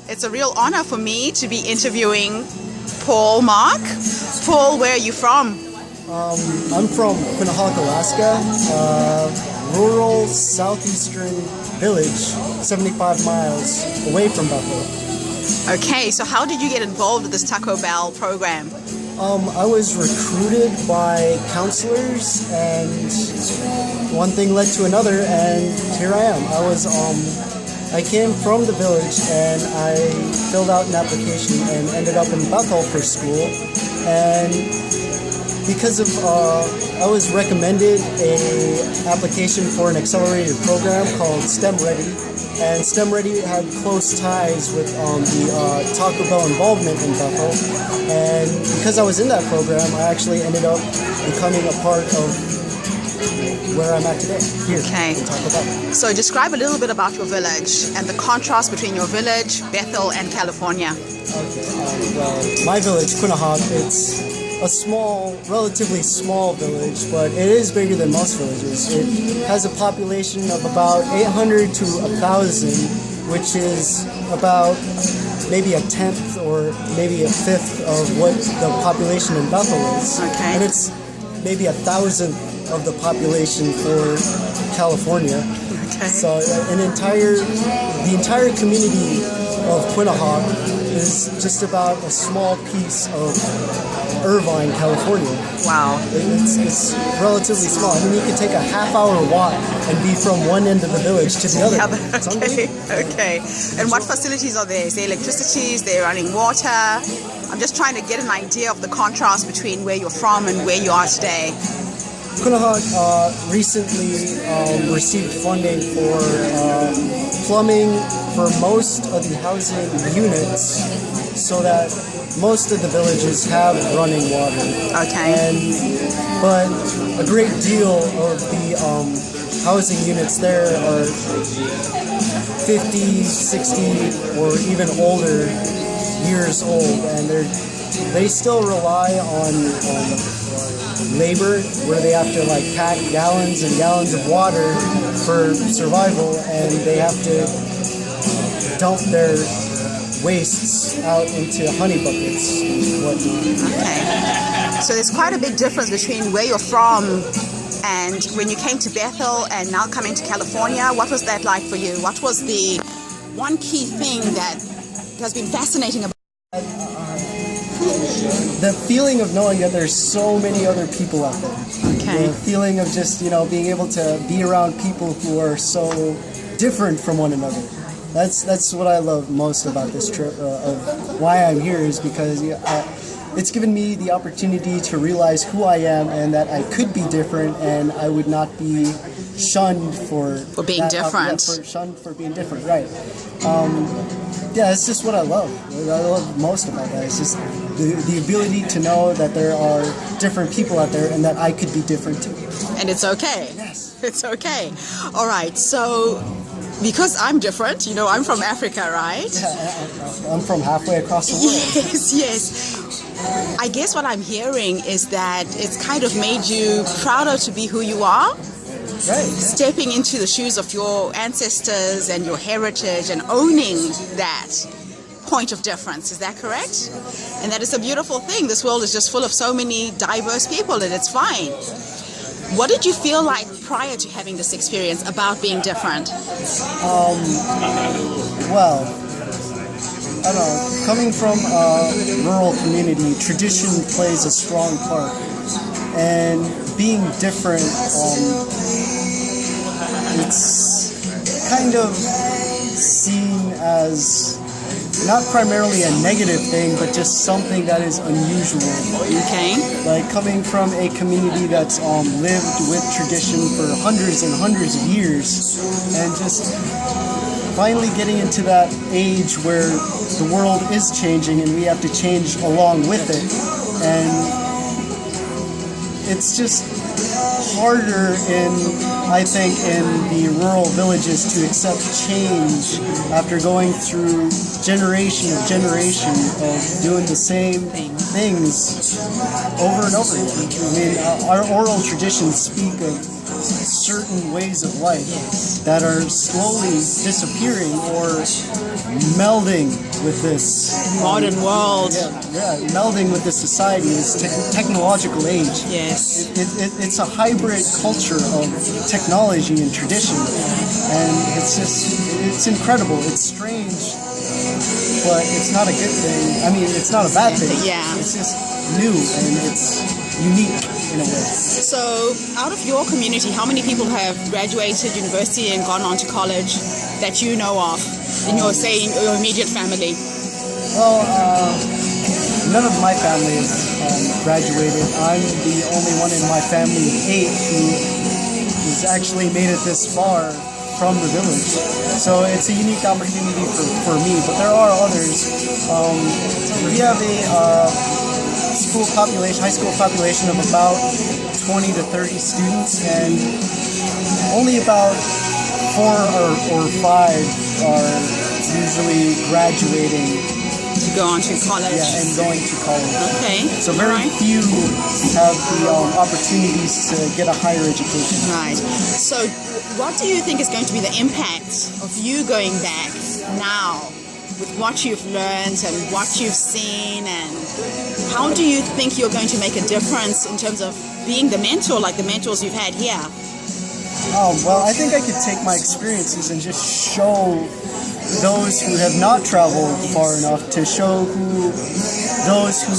It's a real honor for me to be interviewing Paul Mark. Paul, where are you from? I'm from Quinhagak, Alaska, rural southeastern village, 75 miles away from Bethel. Okay, so how did you get involved with this Taco Bell program? I was recruited by counselors, and one thing led to another, and here I am. I came from the village, and I filled out an application and ended up in Bethel for school. And because of, I was recommended a application for an accelerated program called STEM Ready, and STEM Ready had close ties with the Taco Bell involvement in Bethel, and because I was in that program, I actually ended up becoming a part of where I'm at today, here in Taco Bell. So describe a little bit about your village and the contrast between your village, Bethel, and California. Okay, well, my village, Quinhagak, it's a small, relatively small village, but it is bigger than most villages. It has a population of about 800 to 1,000, which is about maybe a tenth or maybe a fifth of what the population in Bethel is. Okay. And it's maybe 1,000th of the population for California. Okay. So the entire community of Quinhagak is just about a small piece of Irvine, California. Wow. It's relatively small. I mean, you could take a half-hour walk and be from one end of the village to the other. Okay. And what facilities are there? Is there electricity? Is there running water? I'm just trying to get an idea of the contrast between where you're from and where you are today. Quinhagak recently received funding for plumbing for most of the housing units, so that most of the villages have running water. Okay. But a great deal of the housing units there are 50, 60, or even older years old, and they still rely on labor, where they have to like pack gallons and gallons of water for survival, and they have to dump their wastes out into honey buckets and whatnot. Okay. So there's quite a big difference between where you're from and when you came to Bethel and now coming to California. What was that like for you? What was the one key thing that has been fascinating about the feeling of knowing that there's so many other people out there. Okay. The feeling of just, being able to be around people who are so different from one another. That's what I love most about this trip, of why I'm here, is because it's given me the opportunity to realize who I am and that I could be different, and I would not be shunned for being different. Shunned for being different, right. Yeah, it's just what I love. What I love most about that. It's just the ability to know that there are different people out there and that I could be different too. And it's okay. Yes. It's okay. All right. So, because I'm different, I'm from Africa, right? Yeah, I'm from halfway across the world. Yes. I guess what I'm hearing is that it's kind of made you prouder to be who you are. Right. Stepping into the shoes of your ancestors and your heritage and owning that point of difference. Is that correct? And that is a beautiful thing. This world is just full of so many diverse people, and it's fine. What did you feel like prior to having this experience about being different? Well, I don't know. Coming from a rural community, tradition plays a strong part. And being different, it's kind of seen as not primarily a negative thing, but just something that is unusual. Okay. Like coming from a community that's lived with tradition for hundreds and hundreds of years, and just finally getting into that age where the world is changing and we have to change along with it. And it's just harder I think, in the rural villages to accept change after going through generation of doing the same things over and over again. I mean, our oral traditions speak of certain ways of life that are slowly disappearing or melding with this Modern world. melding with this society, this technological age. Yes. It's a hybrid culture of technology and tradition, and it's incredible. It's strange, but it's not a good thing. I mean, it's not a bad thing. Yeah. It's just new and it's unique in a way. So, out of your community, how many people have graduated university and gone on to college that you know of in your, say, in your immediate family? Well, none of my family has graduated. I'm the only one in my family of 8 who has actually made it this far from the village. So it's a unique opportunity for me, but there are others. We have a high school population of about 20 to 30 students, and only about 4 or 5 are usually graduating. To go on to college. Yeah, and going to college. Okay. So very few have the opportunities to get a higher education. Right. So what do you think is going to be the impact of you going back now with what you've learned and what you've seen, and how do you think you're going to make a difference in terms of being the mentor like the mentors you've had here? Well, I think I could take my experiences and just show those who have not traveled far enough, to show those who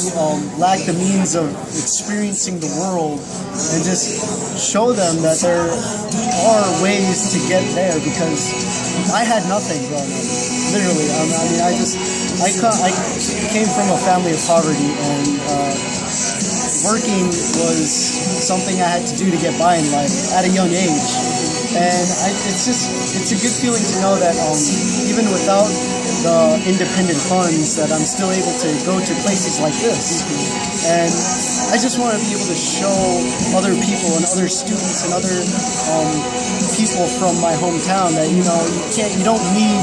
lack the means of experiencing the world, and just show them that there are ways to get there, because I had nothing growing up, literally. I came from a family of poverty, and working was something I had to do to get by in life at a young age. And it's a good feeling to know that even without the independent funds, that I'm still able to go to places like this. And I just want to be able to show other people and other students and other people from my hometown that, you don't need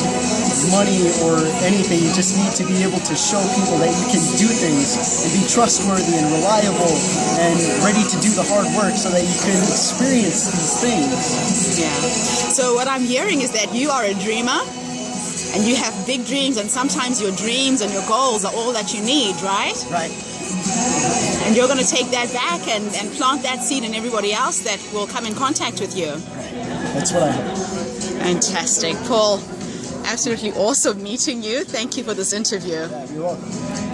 money or anything. You just need to be able to show people that you can do things and be trustworthy and reliable and ready to do the hard work, so that you can experience these things. Yeah. So what I'm hearing is that you are a dreamer and you have big dreams, and sometimes your dreams and your goals are all that you need, right? Right. And you're going to take that back and plant that seed in everybody else that will come in contact with you. That's what I hope. Fantastic. Paul, absolutely awesome meeting you. Thank you for this interview. Yeah, you're welcome.